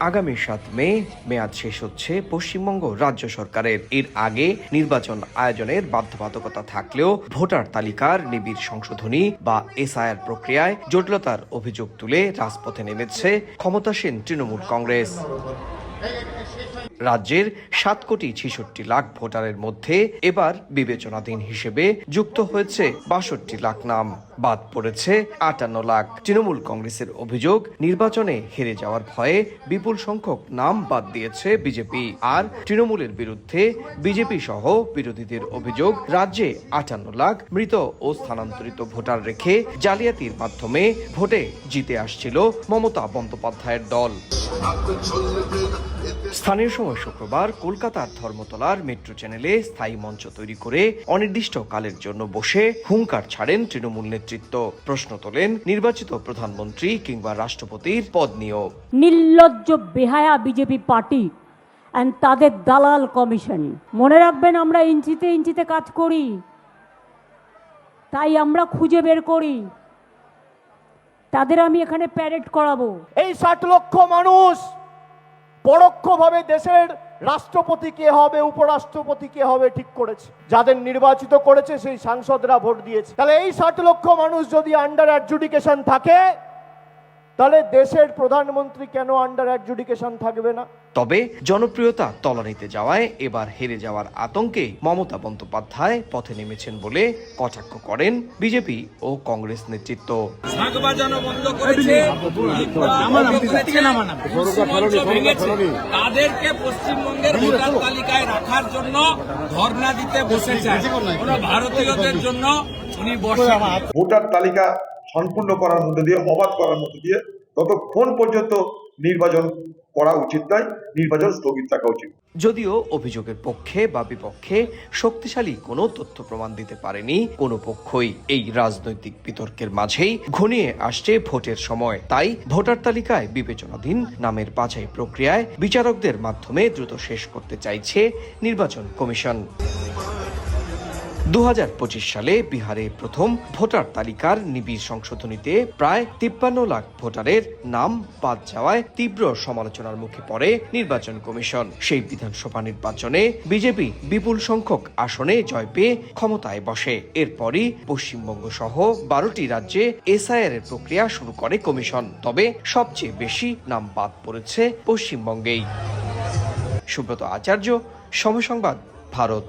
আগামী 7 মে মেয়াদ শেষ হচ্ছে পশ্চিমবঙ্গ রাজ্য সরকারের। এর আগে নির্বাচন আয়োজনের বাধ্যবাধকতা থাকলেও ভোটার তালিকার নিবিড় সংশোধনী বা এসআইআর প্রক্রিয়ায় জটিলতার অভিযোগ তুলে রাজপথে নেমেছে ক্ষমতাসীন তৃণমূল কংগ্রেস। রাজ্যের 7,66,00,000 ভোটারের মধ্যে এবার বিবেচনাধীন হিসেবে যুক্ত হয়েছে 62 লাখ নাম, বাদ পড়েছে 58 লাখ। তৃণমূল কংগ্রেসের অভিযোগ, নির্বাচনে হেরে যাওয়ার ভয়ে বিপুল সংখ্যক নাম বাদ দিয়েছে বিজেপি। আর তৃণমূলের বিরুদ্ধে বিজেপি সহ বিরোধীদের অভিযোগ, রাজ্যে 58 লাখ মৃত ও স্থানান্তরিত ভোটার রেখে জালিয়াতির মাধ্যমে ভোটে জিতে আসছিল মমতা বন্দ্যোপাধ্যায়ের দল। স্থানীয় সময় শুক্রবার কলকাতার ধর্মতলার মেট্রো চ্যানেলে স্থায়ী মঞ্চ তৈরি করে অনির্দিষ্টকালের জন্য বসে হুঙ্কার ছাড়েন তৃণমূল নেতৃত্ব। প্রশ্ন তোলেন নির্বাচিত প্রধানমন্ত্রী কিংবা রাষ্ট্রপতির পদ নিয়েও। নির্লজ্জ বেহায়া বিজেপি পার্টি এন্ড তাদের দালাল কমিশন। মনে রাখবেন, আমরা ইঞ্চিতে ইঞ্চিতে কাজ করি, তাই আমরা খুঁজে বের করি। তাদের আমি এখানে প্যারেড করাবো। এই 60 লক্ষ মানুষ পরোক্ষভাবে দেশের রাষ্ট্রপতি কে হবে, উপরাষ্ট্রপতি কে হবে ঠিক করেছে। যাদের নির্বাচিত করেছে সেই সাংসদরা ভোট দিয়েছে। তাহলে এই 60 লক্ষ মানুষ যদি আন্ডার অ্যাডজুডিকেশন থাকে, তাহলে দেশের প্রধানমন্ত্রী কেন আন্ডার অ্যাডজুডিকেশন থাকবে না? তবে জনপ্রিয়তা তলানিতে যাওয়ায় এবার হেরে যাওয়ার আতঙ্কে মমতা বন্দ্যোপাধ্যায় পথে নেমেছেন বলে কটাক্ষ করেন বিজেপি ও কংগ্রেস নেতৃত্ব। তাদেরকে পশ্চিমবঙ্গের ভোটার তালিকায় রাখার জন্য ধর্ণা দিতে বসেছেন। ভারতীয়দের জন্য উনি ভোটার তালিকা সম্পূর্ণ করার মধ্যে দিয়ে, অবাধ করার মধ্যে দিয়ে ততক্ষণ পর্যন্ত নির্বাচন করা উচিত নয়, নির্বাচন স্থগিত রাখা উচিত। যদিও অভিযোগের পক্ষে বা বিপক্ষে শক্তিশালী কোনো তথ্য প্রমাণ দিতে পারেনি কোনো পক্ষই। এই রাজনৈতিক বিতর্কের মাঝেই ঘনিয়ে আসছে ভোটের সময়। তাই ভোটার তালিকায় বিবেচনাধীন নামের বাছাই প্রক্রিয়ায় বিচারকদের মাধ্যমে দ্রুত শেষ করতে চাইছে নির্বাচন কমিশন। 2025 সালে বিহারে প্রথম ভোটার তালিকার নিবিড় সংশোধনীতে প্রায় 53 লাখ ভোটারের নাম বাদ যাওয়ায় তীব্র সমালোচনার মুখে পড়ে নির্বাচন কমিশন। সেই বিধানসভা নির্বাচনে বিজেপি বিপুল সংখ্যক আসনে জয় পেয়ে ক্ষমতায় বসে। এরপরই পশ্চিমবঙ্গ সহ 12টি রাজ্যে এসআইআর এর প্রক্রিয়া শুরু করে কমিশন। তবে সবচেয়ে বেশি নাম বাদ পড়েছে পশ্চিমবঙ্গেই। সুব্রত আচার্য, সময় সংবাদ, ভারত।